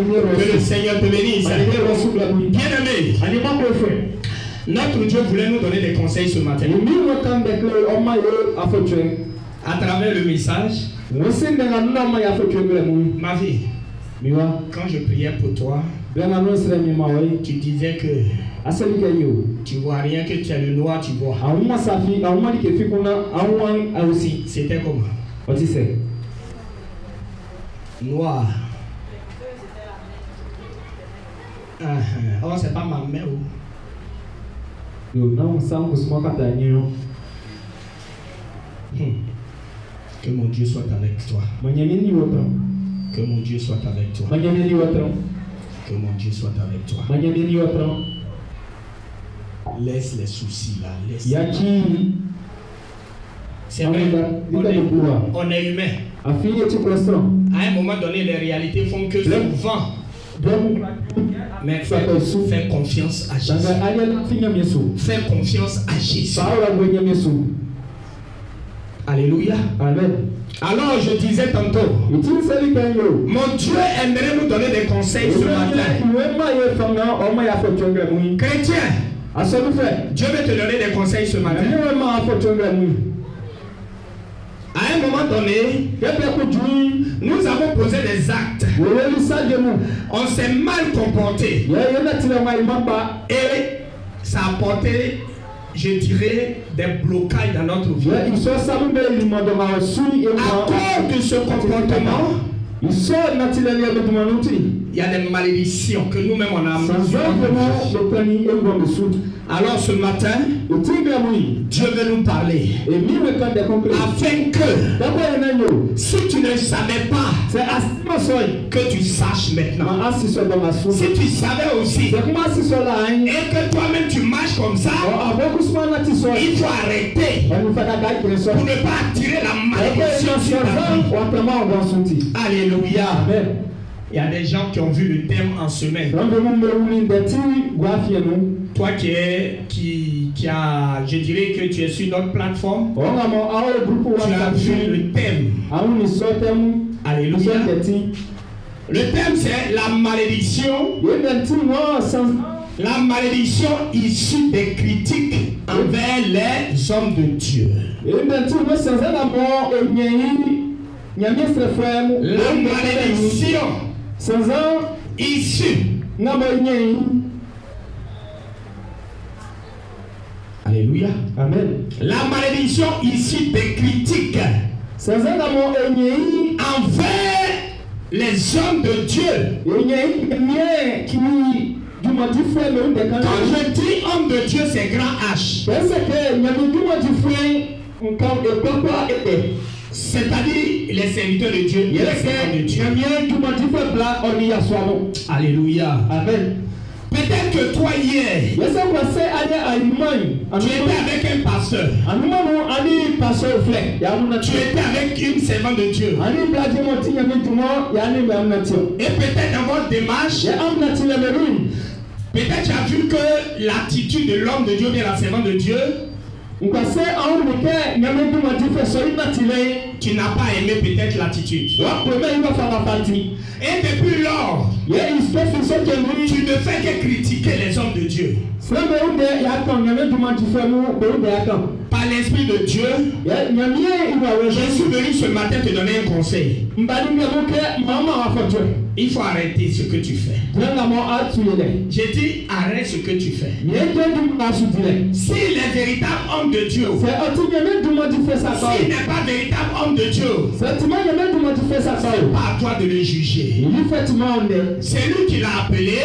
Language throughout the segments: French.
Que le Seigneur te bénisse. Bien-aimé, notre Dieu voulait nous donner des conseils ce matin. À travers le message, ma vie, quand je priais pour toi, tu disais que tu vois rien, que tu as le noir, tu vois. C'était comment? Noir. Oh, c'est pas ma mère. Que mon Dieu soit avec toi. Que mon Dieu soit avec toi. Que mon Dieu soit avec toi. Laisse les soucis là. Laisse. C'est vrai, on est humain. À un moment donné, les réalités font que souvent. Mais fais confiance à Jésus. Fais confiance à Jésus. Alléluia. Amen. Alors je disais tantôt, mon Dieu aimerait nous donner des conseils ce matin. Chrétien, Dieu veut te donner des conseils ce matin. À un moment donné, nous avons posé des actes. On s'est mal comporté. Et ça a apporté, je dirais, des blocages dans notre vie. À cause de ce comportement, il y a des malédictions que nous-mêmes on a amenées. Alors ce matin, Dieu veut nous parler afin que si tu ne savais pas, que tu saches maintenant. Si tu savais aussi et que toi-même tu marches comme ça, il faut arrêter pour ne pas attirer la malédiction sur ta vie. Alléluia. Il y a des gens qui ont vu le thème en semaine. Toi qui a, je dirais que tu es sur notre plateforme, tu as vu le thème. Alléluia. Le thème c'est la malédiction. La malédiction issue des critiques envers les hommes de Dieu. La malédiction issue. Alléluia. Amen. La malédiction issue des critiques envers les hommes de Dieu. Quand je dis homme de Dieu, c'est grand H. C'est-à-dire les serviteurs de Dieu. Alléluia. Amen. Peut-être que toi hier, tu étais avec un pasteur. Tu étais avec une servante de Dieu. Et peut-être dans votre démarche, peut-être tu as vu que l'attitude de l'homme de Dieu ou la servante de Dieu, tu n'as pas aimé peut-être l'attitude. Et depuis lors, tu ne fais que critiquer les hommes de Dieu. Par l'Esprit de Dieu, je suis venu ce matin te donner un conseil. Il faut arrêter ce que tu fais. J'ai dit arrête ce que tu fais. Si les véritables hommes de Dieu, s'il n'est pas véritable homme de Dieu, c'est pas à toi de le juger. C'est lui qui l'a appelé.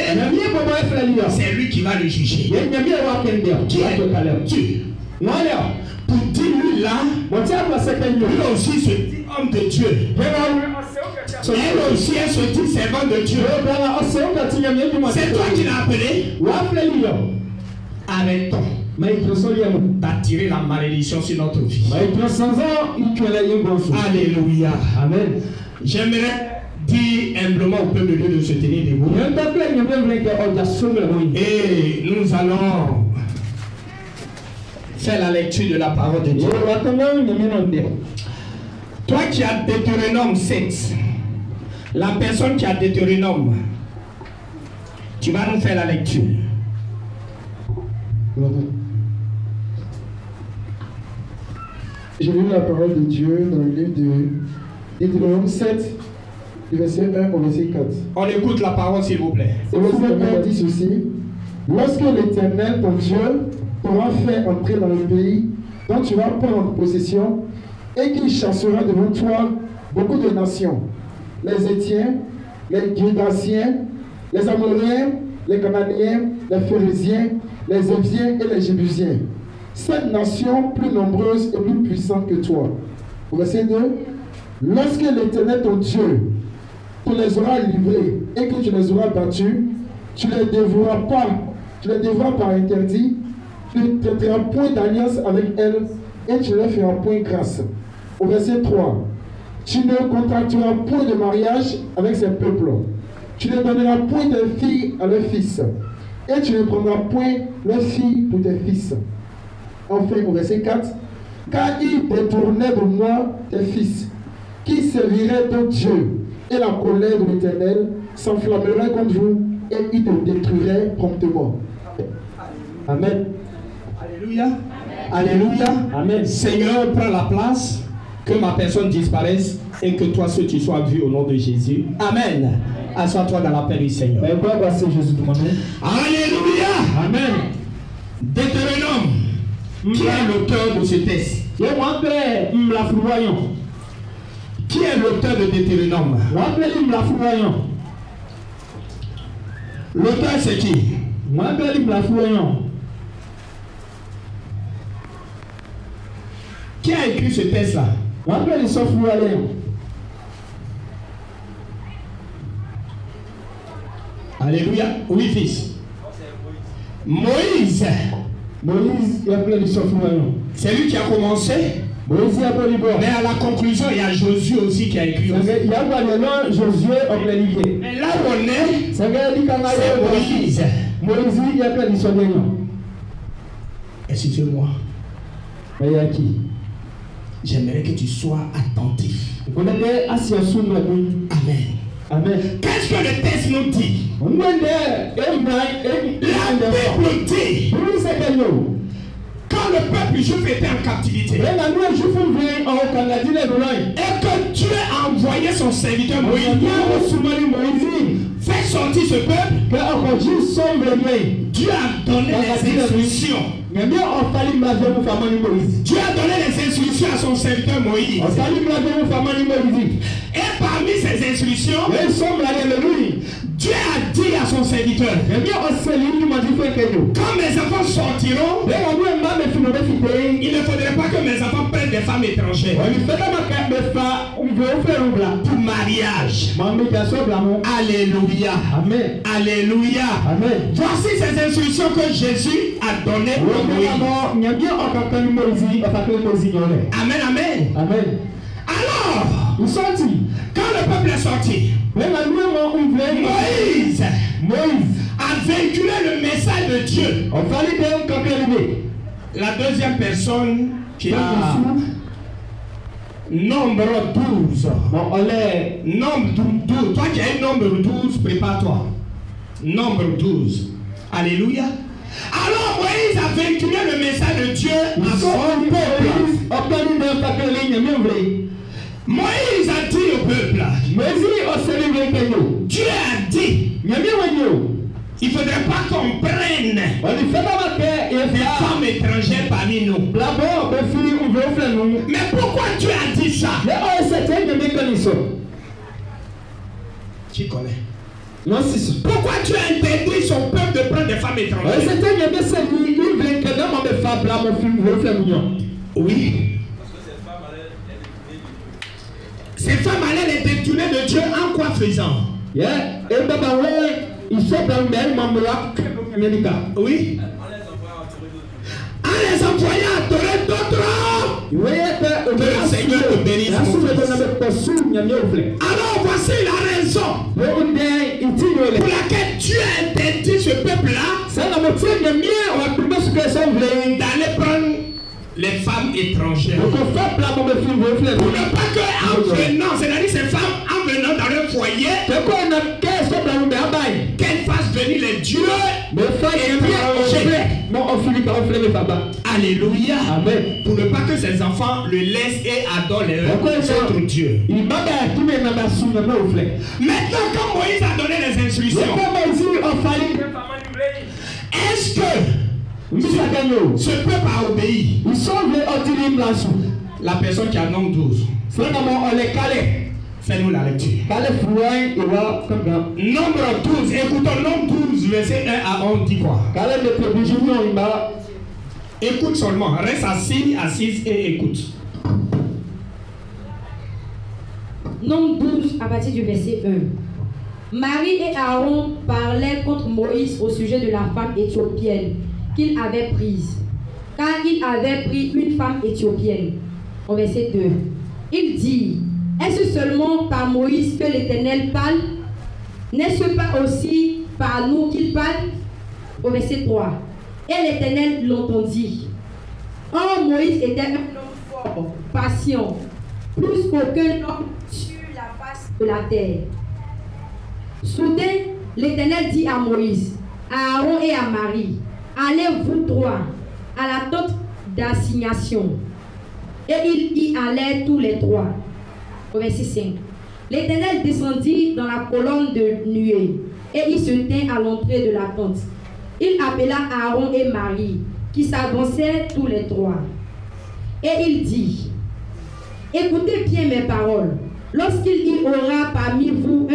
C'est lui qui va le juger. Dieu. Pour dire lui là, lui aussi se dit homme de Dieu. Elle aussi elle se dit servant de Dieu. C'est toi qui l'as appelé. Arrêtons d'attirer la malédiction sur notre vie. Alléluia. Amen. J'aimerais dire humblement au peuple de Dieu de se tenir debout. Et nous allons faire la lecture de la parole de Dieu. Toi qui as Deutéronome 7, la personne qui a Deutéronome, Tu vas nous faire la lecture. J'ai lu la parole de Dieu dans le livre de Deutéronome 7, du verset 1 au verset 4. On écoute la parole, s'il vous plaît. Et le verset 1 dit ceci: Lorsque l'Éternel, ton Dieu, t'aura fait entrer dans le pays dont tu vas prendre possession, et qu'il chassera devant toi beaucoup de nations, les Étiens, les Girgasiens, les Amoriens, les Cananéens, les Phérésiens, les Éviens et les Jébusiens, 7 nations plus nombreuses et plus puissantes que toi. Au verset 2, lorsque l'Éternel ton Dieu te les aura livrés et que tu les auras battus, tu les dévoreras par interdit, tu ne traiteras point d'alliance avec elles et tu ne leur feras point grâce. Au verset 3, tu ne contracteras point de mariage avec ces peuples. Tu ne donneras point tes filles à leurs fils et tu ne prendras point leurs filles pour tes fils. Enfin, au verset 4, car ils détournaient de moi tes fils, qui serviraient d'autres dieux, et la colère de l'Éternel s'enflammerait contre vous, et il te détruirait promptement. Amen. Alléluia. Alléluia. Amen. Seigneur, prends la place, que ma personne disparaisse, et que toi seul tu sois vu au nom de Jésus. Amen. Assois-toi dans la paix du Seigneur. Alléluia. Amen. Deutéronome. Qui est l'auteur de ce texte? Qui est l'auteur de Deutéronome? L'auteur c'est qui? Qui a écrit ce texte-là? Alléluia. Oui, fils. Moïse. C'est lui qui a commencé. Mais à la conclusion, il y a Josué aussi qui a écrit. Mais là où on est, c'est Moïse. Excusez-moi. J'aimerais que tu sois attentif. Amen. Amen. Qu'est-ce que le texte nous dit? La Bible dit, quand le peuple juif était en captivité, et que Dieu a envoyé son serviteur Moïse faire sortir ce peuple, Dieu a donné les instructions. Dieu a donné les instructions à son serviteur Moïse. Et parmi ces instructions, Dieu a dit à son serviteur, quand mes enfants sortiront, il ne faudrait pas que mes enfants prennent des femmes étrangères pour mariage. Alléluia. Amen. Alléluia. Amen. Voici ces instructions que Jésus a données à Moïse. Amen. Amen. Amen. Alors, quand le peuple est sorti, Moïse a véhiculé le message de Dieu. La deuxième personne qui a nombre 12. Nombre 12. Toi qui as un nombre 12, prépare-toi. Nombre 12. Alléluia. Alors Moïse a véhiculé le message de Dieu à son peuple. Moïse a dit au peuple, Dieu a dit, il ne faudrait pas qu'on prenne des femmes étrangères parmi nous. Mais pourquoi Dieu a dit ça? Qui connaît? Pourquoi Dieu a interdit son peuple de prendre des femmes étrangères? Oui. Ces femmes allaient les détourner de Dieu en quoi faisant? Oui. En les envoyant adorer d'autres. Que le Seigneur te bénisse. Alors voici la raison pour laquelle Dieu a interdit ce peuple-là d'aller prendre les femmes étrangères. Pour ne pas qu'en venant, c'est-à-dire ces femmes en venant dans leur foyer, qu'elles fassent venir devenir les dieux. Alléluia. Amen. Pour ne pas que ses enfants le laissent et adorent les autres dieux. Maintenant, quand Moïse a donné les instructions, est-ce que ce peuple a obéi? La personne qui a nombre 12. Fais-nous la lecture. Nombre 12. Écoutons nombre 12, verset 1 à 11, dit quoi? Écoute seulement. Reste assise et écoute. Nombre 12 à partir du verset 1. Marie et Aaron parlaient contre Moïse au sujet de la femme éthiopienne qu'il avait prise, car il avait pris une femme éthiopienne. Au verset 2, il dit: est-ce seulement par Moïse que l'Éternel parle? N'est-ce pas aussi par nous qu'il parle? Au verset 3, et l'Éternel l'entendit. Or Moïse était un homme fort, patient, plus qu'aucun homme sur la face de la terre. Soudain, l'Éternel dit à Moïse, à Aaron et à Marie: allez vous trois à la tente d'assignation. Et ils y allèrent tous les trois. Au verset 5. L'Éternel descendit dans la colonne de nuée et il se tint à l'entrée de la tente. Il appela Aaron et Marie qui s'avançaient tous les trois. Et il dit: écoutez bien mes paroles. Lorsqu'il y aura parmi vous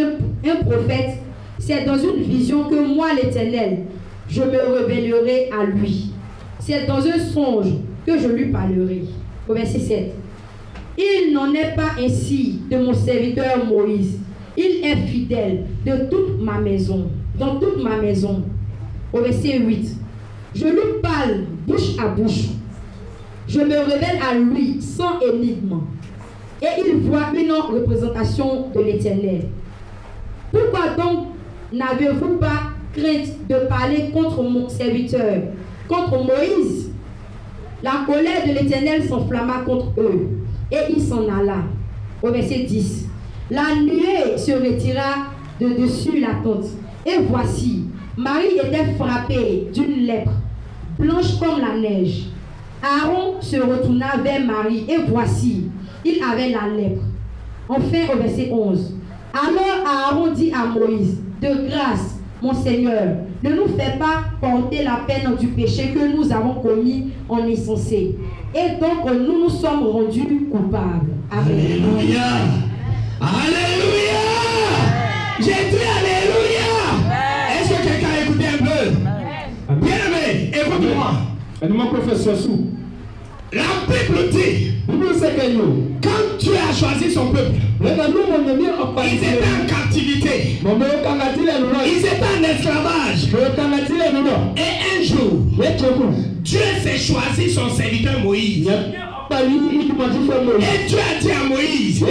un prophète, c'est dans une vision que moi, l'Éternel, je me révélerai à lui. C'est dans un songe que je lui parlerai. Au verset 7. Il n'en est pas ainsi de mon serviteur Moïse. Il est fidèle de toute ma maison, dans toute ma maison. Au verset 8. Je lui parle bouche à bouche. Je me révèle à lui sans énigme. Et il voit une représentation de l'Éternel. Pourquoi donc n'avez-vous pas crainte de parler contre mon serviteur, contre Moïse? La colère de l'Éternel s'enflamma contre eux, et il s'en alla. Au verset 10. La nuée se retira de dessus la tente, et voici, Marie était frappée d'une lèpre, blanche comme la neige. Aaron se retourna vers Marie, et voici, il avait la lèpre. Enfin, au verset 11. Alors Aaron dit à Moïse: de grâce, mon Seigneur, ne nous fais pas porter la peine du péché que nous avons commis en insensé. Et donc nous nous sommes rendus coupables. Amen. Alléluia. Alléluia. J'ai dit alléluia. Est-ce que quelqu'un a écouté un peu? Bien aimé, écoute-moi. Mon professeur Sou. La Bible dit, quand Dieu a choisi son peuple, ils étaient en captivité, ils étaient en esclavage. Et un jour, Dieu s'est choisi son serviteur Moïse. Et Dieu a dit à Moïse: je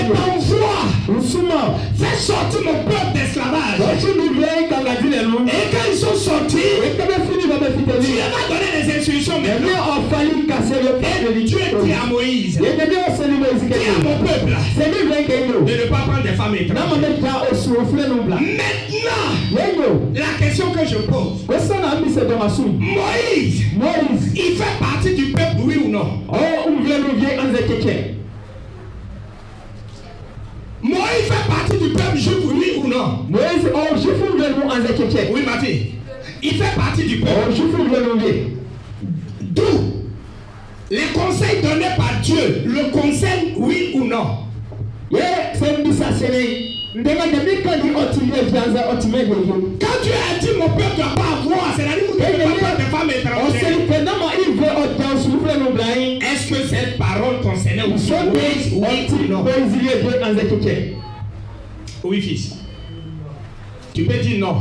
t'envoie, fais sortir mon peuple d'esclavage. Et quand ils sont sortis, Dieu va donner les instructions maintenant. Et Dieu dit à Moïse: dis à mon peuple de ne pas prendre des femmes étrangères. Maintenant, la question que je pose: Moïse, il fait partie du peuple, oui ou non? Moïse fait partie du peuple juif, oui ou non? Oui, ma fille. Il fait partie du peuple. D'où les conseils donnés par Dieu le conseil, oui ou non? Quand Dieu a dit mon peuple ne doit pas avoir, c'est-à-dire que ne doit pas de femmes étrangères. Est-ce que cette parole concernait aussi Moïse, oui ou non? Oui, fils. Tu peux dire non.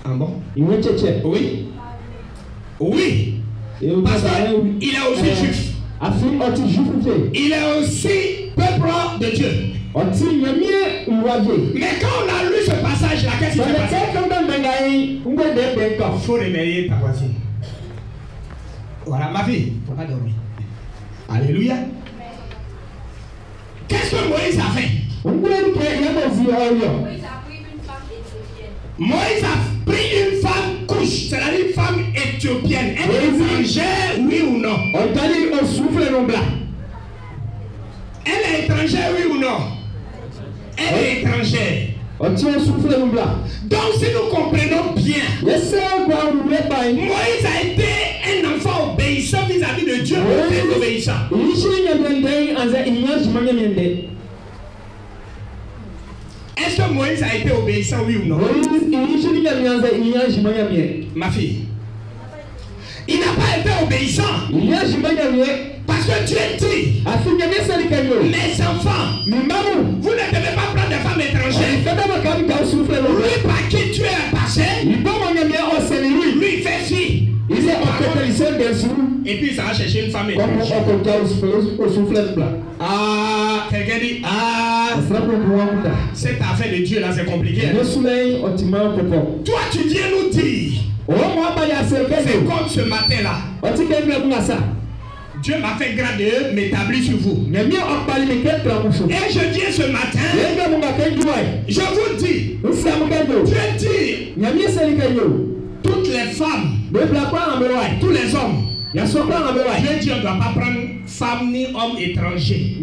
Ah bon? Oui. Oui. Parce qu'il est aussi juif. Il est aussi peuple de Dieu. Mais quand on a lu ce passage-là, qu'est-ce qui s'est passé? Il faut réveiller ta voisine. Voilà, ma fille, il ne faut pas dormir. Alléluia. Qu'est-ce que Moïse a fait? Moïse a pris une femme éthiopienne. Moïse a pris une femme couche, c'est-à-dire une femme éthiopienne. Elle est étrangère, oui ou non? Elle est étrangère, oui ou non? Elle est étrangère. Donc si nous comprenons bien, Moïse a été un enfant obéissant vis-à-vis de Dieu, très obéissant. Est-ce que Moïse a été obéissant, oui ou non? Ma fille, il n'a pas été obéissant. Parce que Dieu dit, mes enfants, vous ne devez pas prendre des femmes étrangères. Lui par qui tu es passé, lui il fait fi. Et puis ça va chercher une femme étrangère. Ah, quelqu'un dit, cette affaire de Dieu là c'est compliqué. Toi tu viens nous dire, c'est comme ce matin là. Dieu m'a fait grâce de m'établir sur vous. Et je viens ce matin, je vous dis, Dieu dit, toutes les femmes, tous les hommes, Dieu dit on ne doit pas prendre femme ni homme étranger.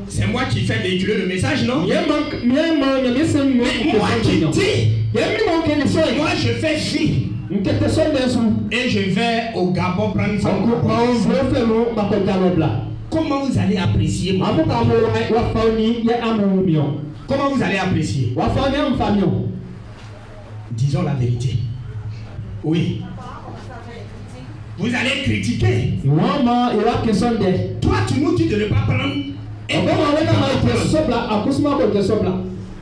C'est moi qui fais véhiculer le message, non? Moi qui dis, moi je fais fi. Et je vais au Gabon prendre une femme. Comment vous allez apprécier moi? Comment vous allez apprécier? Disons la vérité. Oui. Vous allez critiquer. Toi tu nous dis de ne pas prendre.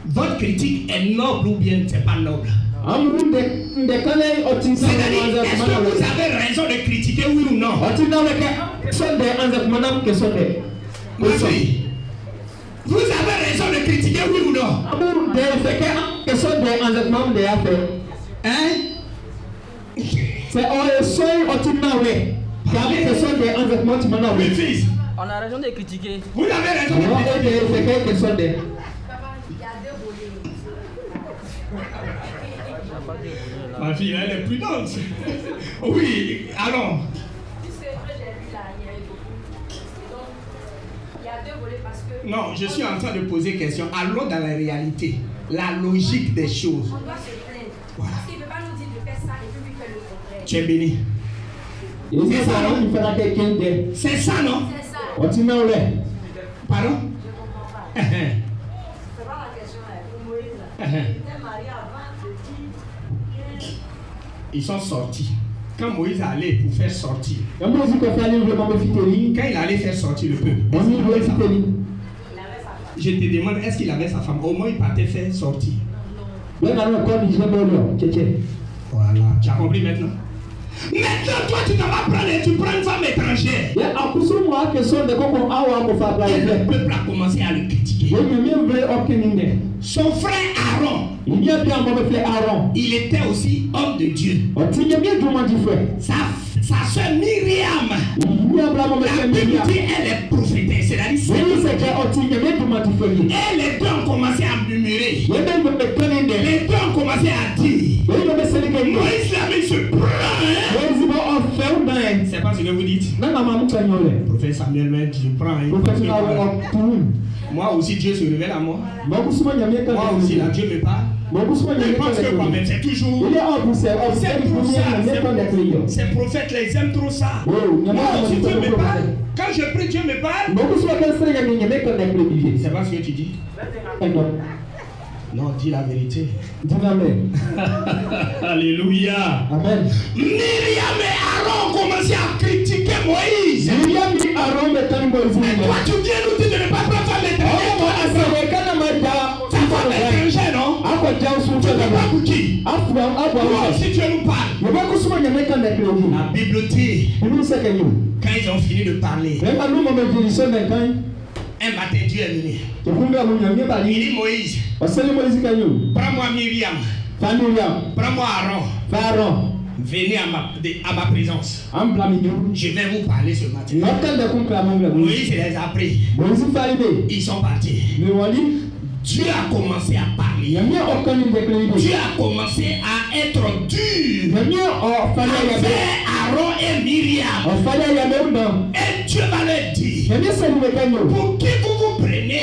Votre critique est noble ou bien c'est pas noble? C'est-à-dire, est-ce que vous avez raison de critiquer, oui ou non? Ma fille, vous avez raison de critiquer, oui ou non? Hein? Mes fils, on a raison de critiquer. Vous avez raison de critiquer. Ma fille, elle est prudente. Oui, allons. Non, je suis en train de poser question. Allons dans la réalité, la logique des choses. On doit se plaindre. Voilà. Parce qu'il ne peut pas nous dire de faire ça et puis lui faire le contraire. Tu es béni. C'est ça, non? C'est ça. Pardon? Je ne comprends pas. C'est pas la question là. Pour Moïse là. Il était marié avant de dire. Ils sont sortis. Quand Moïse allait pour faire sortir, quand il allait faire sortir le peuple, Il avait sa femme. je te demande, est-ce qu'il avait sa femme? Au moins il partait faire sortir. Voilà, Tu as compris maintenant? Maintenant, toi tu n'as pas prendre, tu prends une femme étrangère. Et le peuple a commencé à le critiquer. Son frère Aaron, il était aussi homme de Dieu. Sa soeur Myriam, la Bible dit elle est prophétesse, c'est-à-dire et les deux ont commencé à murmurer. Les deux ont commencé à dire, Moïse l'ami se prend. C'est pas ce que vous dites. Prophète Samuel m'a dit, je prends. Moi aussi Dieu se révèle à moi. Moi aussi là Dieu me parle. Je pense que quand même c'est toujours. Ces prophètes là ils aiment trop ça. Moi aussi Dieu me parle. Quand je prie Dieu me parle. C'est pas ce que tu dis. Non, dis la vérité. Alléluia. Amen. Myriam et Aaron ont commencé à critiquer Moïse. Mais toi tu viens nous dire de ne pas prendre femme étrangère. Ta femme étrangère, non? Tu ne peux pas pour qui? Toi aussi Dieu nous parle. La Bible dit, quand ils ont fini de parler, un matin Dieu est venu. Il dit Moïse, prends-moi Myriam, prends-moi Aaron, venez à ma présence. Je vais vous parler ce matin. Moïse les a pris. Ils sont partis. Dieu a commencé à parler. Dieu a commencé à être dur avec Aaron et Myriam. Et Dieu va leur dire, pour qui vous vous prenez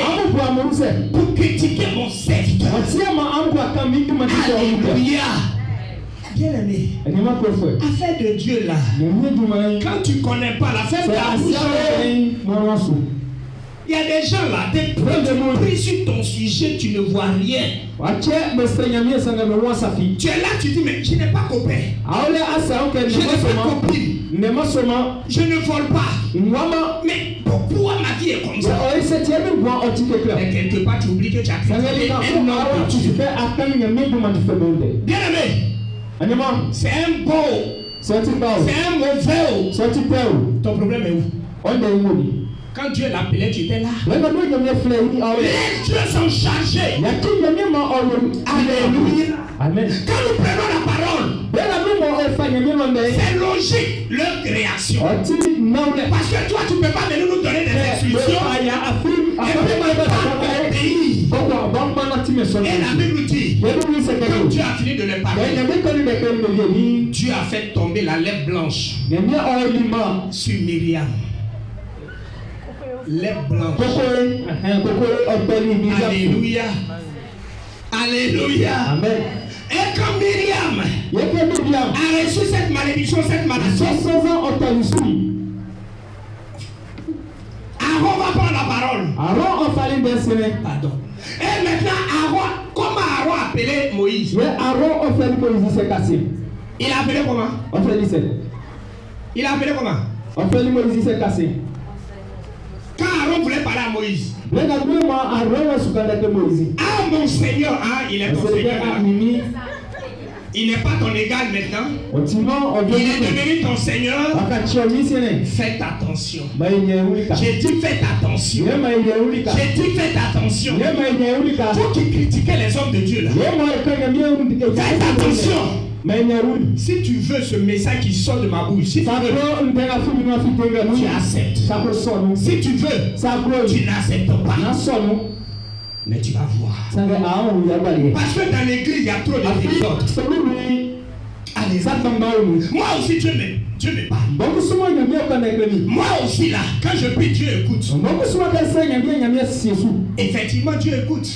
pour critiquer mon serviteur? Alléluia. Bien-aimé, affaire de Dieu là, quand tu ne connais pas l'affaire de la bouche, il y a des gens là, des prix sur ton sujet, tu ne vois rien. Tu es là, tu dis, mais je n'ai pas copain. Je n'ai pas copine. Je ne vole pas. Mais pourquoi ma vie est comme ça? Mais quelque part, tu oublies que tu as critiqué un homme de Dieu. Bien-aimé, c'est un beau, c'est un mauvais. Ton problème est où? Quand Dieu l'appelait, tu étais là. Les dieux sont chargés. Alléluia. Amen. Quand nous prenons la parole, c'est logique leur réaction. Parce que toi, tu ne peux pas venir nous donner des instructions. Et la Bible dit, quand Dieu a fini de les parler, Dieu a fait tomber la lèvre blanche sur Myriam. Lèvres blanches. Alléluia. Alléluia. Amen. Et quand Myriam a reçu cette malédiction, cette malédiction, Aaron va prendre la parole. Pardon. Et maintenant, comment Aaron a appelé Moïse? Il a appelé comment? Il a appelé comment? Quand Aaron voulait parler à Moïse, mon Seigneur, il est ton Seigneur. Il n'est pas ton égal maintenant. Il est devenu ton Seigneur. Faites attention. J'ai dit faites attention. J'ai dit faites attention. Vous qui critiquez les hommes de Dieu là, faites attention. Si tu veux ce message qui sort de ma bouche, si tu veux, tu acceptes. Si tu veux, tu n'acceptes pas. Mais tu vas voir. Parce que dans l'église, il y a trop de désordre. Allez, moi aussi, Dieu me parle. Moi aussi, là, quand je prie, Dieu écoute. Effectivement, Dieu écoute.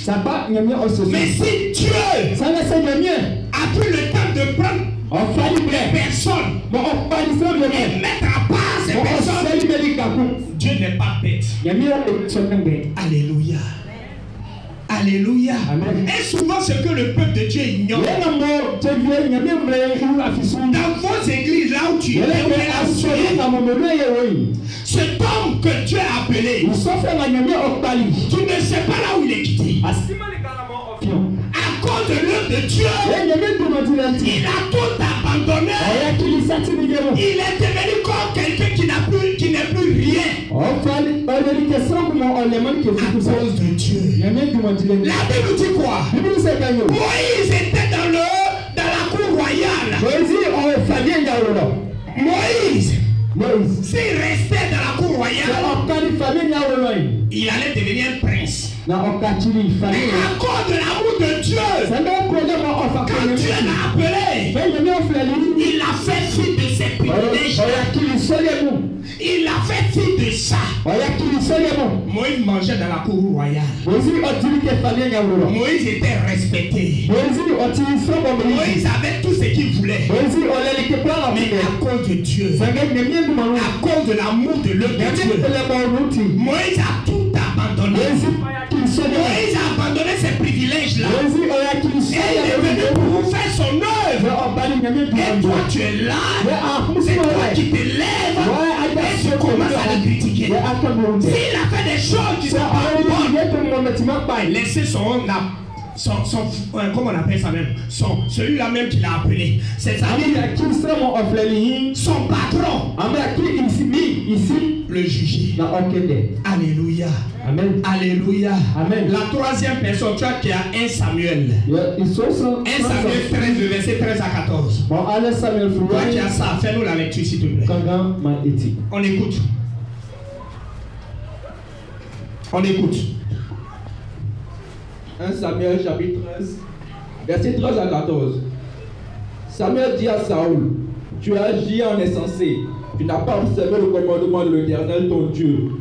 Mais si Dieu a pris le temps de prendre les personnes et mettre à part ces personnes, Dieu n'est pas bête. Alléluia. Alléluia. Amen. Et souvent, ce que le peuple de Dieu ignore, dans vos églises, là où tu es, cet homme que Dieu a appelé, tu ne sais pas là où il est quitté. À cause de l'œuvre de Dieu, il a tout abandonné. Il est devenu comme quelqu'un qui n'est plus rien. À cause de Dieu. La Bible dit quoi? Moïse était dans la cour royale. Moïse, s'il restait dans la cour royale, il allait devenir un prince. Mais à cause de l'amour de Dieu, quand Dieu l'a appelé, il a fait fi de ses privilèges. Il a fait fi de ça. Moïse mangeait dans la cour royale. Moïse était respecté. Moïse avait tout ce qu'il voulait. Mais à cause de Dieu, à cause de l'amour de l'œuvre de Dieu, Moïse a tout abandonné. Moïse a abandonné ses privilèges là. Et il est venu pour faire son œuvre. Et toi tu es là. C'est toi qui te lèves. Et tu commences à le critiquer. S'il a fait des choses qui sont pas bonnes, laissez comment on appelle ça même, celui-là même qui l'a appelé, c'est-à-dire son patron, le juger. Alléluia. Amen. Alléluia. Amen. La troisième personne, tu vois qu'il y a 1 Samuel. 1 Samuel 13, de verset 13 à 14. Toi qui as ça, fais-nous la lecture s'il te plaît. On écoute. 1 Samuel chapitre 13, versets 13 à 14. Samuel dit à Saoul, tu as agi en insensé, tu n'as pas observé le commandement de l'Éternel ton Dieu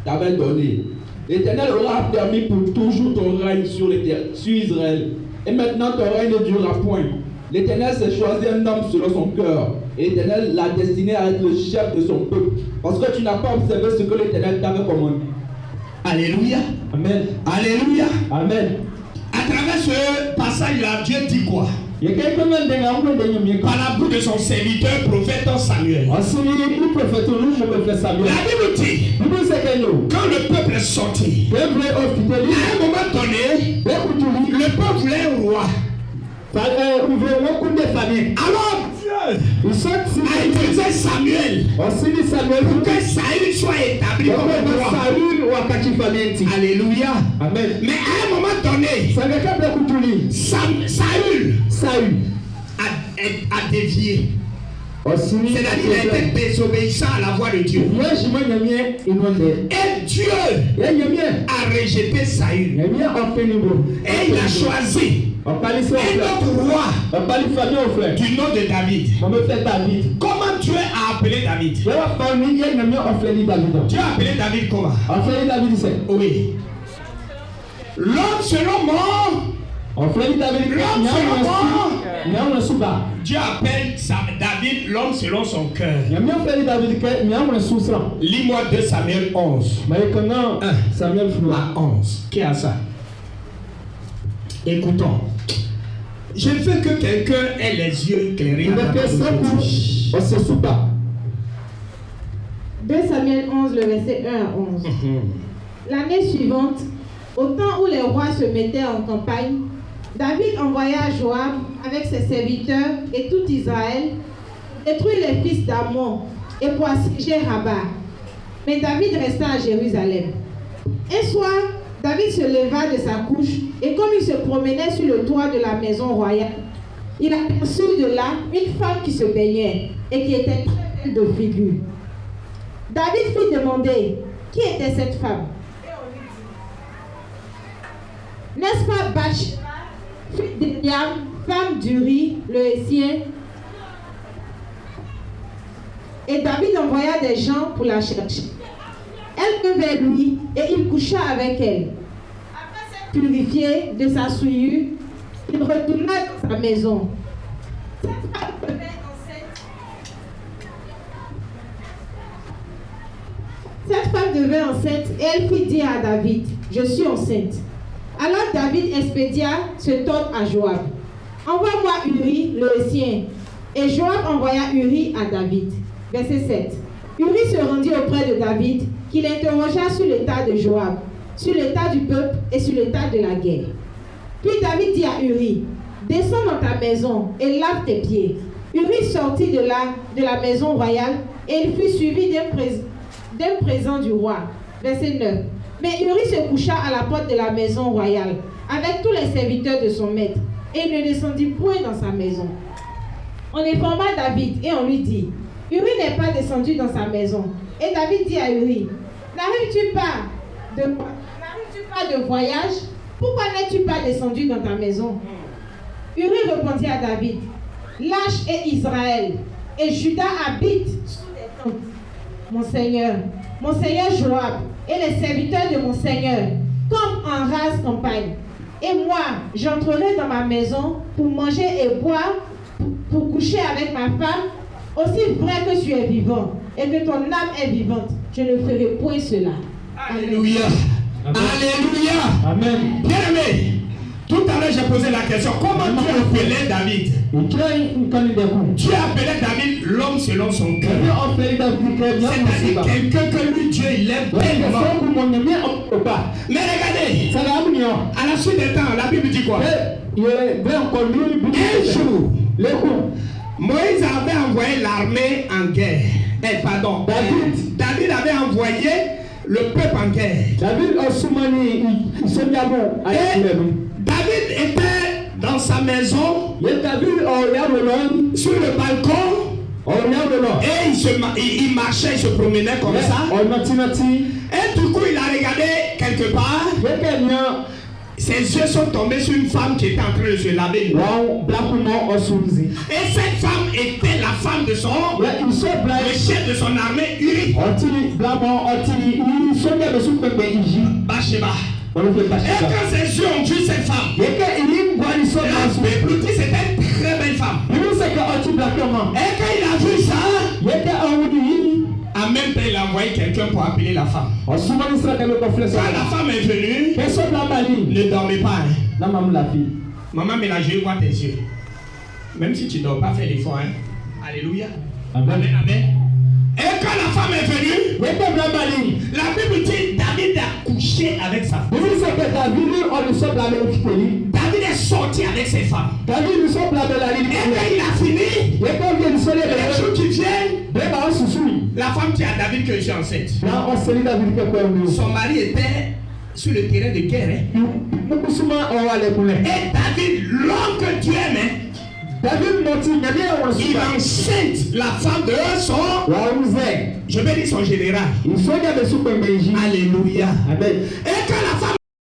t'avait donné. L'Éternel aura permis pour toujours ton règne sur Israël. Et maintenant ton règne ne durera point. L'Éternel s'est choisi un homme selon son cœur. Et l'Éternel l'a destiné à être le chef de son peuple. Parce que tu n'as pas observé ce que l'Éternel t'avait commandé. Alléluia. Amen. Alléluia. Amen. À travers ce passage-là, Dieu dit quoi? Il y a quelqu'un qui Par la bouche de son serviteur, prophète Samuel. La Bible dit, quand le peuple est sorti, à un moment donné, le peuple voulait un roi. Alors Dieu a utilisé Samuel pour que Saül soit établi comme roi. Alléluia. Amen. Mais à un moment donné, Saül a dévié. C'est-à-dire qu'il était désobéissant à la voix de Dieu. Et Dieu a rejeté Saül. Et il a choisi un autre roi du nom de David. Comment Dieu a appelé David? Dieu a appelé David comment? Oui. L'homme selon moi. Dieu appelle David l'homme selon son cœur. Lis-moi 2 Samuel 11. 1 à 11. Qui a ça? Écoutons. Je veux que quelqu'un ait les yeux éclairés. 2 Samuel 11, le verset 1 à 11. L'année suivante, au temps où les rois se mettaient en campagne, David envoya Joab avec ses serviteurs et tout Israël détruire les fils d'Ammon et pour assiéger Rabat. Mais David resta à Jérusalem. Un soir, David se leva de sa couche et comme il se promenait sur le toit de la maison royale, il aperçut de là une femme qui se baignait et qui était très belle de figure. David fit demander qui était cette femme. N'est-ce pas Bathsheba, fille d'Eliam, femme d'Uri, le Hétien? Et David envoya des gens pour la chercher. Elle vint vers lui et il coucha avec elle. Après s'être purifié de sa souillure, il retourna dans sa maison. Cette femme devint enceinte et elle fit dire à David, je suis enceinte. Alors David expédia ce ordre à Joab. Envoie-moi Uri, le Hétien. Et Joab envoya Uri à David. Verset 7. Uri se rendit auprès de David, qu'il interrogea sur l'état de Joab, sur l'état du peuple et sur l'état de la guerre. Puis David dit à Uri, descends dans ta maison et lave tes pieds. Uri sortit de la maison royale et il fut suivi d'un présent du roi. Verset 9. Mais Uri se coucha à la porte de la maison royale avec tous les serviteurs de son maître et il ne descendit point dans sa maison. On informa David et on lui dit, Uri n'est pas descendu dans sa maison. Et David dit à Uri, n'arrives-tu pas de voyage? Pourquoi n'es-tu pas descendu dans ta maison? Uri répondit à David, lâche est Israël et Juda habite sous des tentes. Mon Seigneur Joab et les serviteurs de mon Seigneur, comme en rase campagne. Et moi, j'entrerai dans ma maison pour manger et boire, pour coucher avec ma femme, aussi vrai que tu es vivant et que ton âme est vivante. Je ne ferai point cela. Alléluia. Amen. Alléluia. Amen. Bien-aimé, tout à l'heure j'ai posé la question, comment Dieu appelait David? Dieu appelait David l'homme selon son cœur. C'est-à-dire quelqu'un que lui Dieu il aime pleinement. Mais regardez, à la suite des temps, la Bible dit quoi? Un jour, Moïse avait envoyé l'armée en guerre. David avait envoyé le peuple en guerre. David était dans sa maison, sur le balcon, et il marchait, il se promenait comme ça. Et du coup, il a regardé quelque part. ses yeux sont tombés sur une femme qui était en train de se laver. Et cette femme était la femme de son, le chef de son armée, Uri. Bathsheba. Et quand ses yeux ont vu cette femme, la Bible dit c'était une très belle femme. Et quand il a vu ça, en même temps il a envoyé quelqu'un pour appeler la femme. Quand la femme est venue, ne dormez pas. Hein. Maman, mais là je vois tes yeux. Même si tu ne dors pas, fais l'effort. Hein. Alléluia. Amen. Amen. Et quand la femme est venue, la Bible dit David a couché avec sa femme. David est sorti avec ses femmes. Et quand il a fini, les jours qui viennent, la femme dit à David que je suis enceinte. Son mari était sur le terrain de guerre. Hein. Et David, l'homme que Dieu aimait, il enceinte la femme de son, je vais dire son général. Alléluia. Amen. Et quand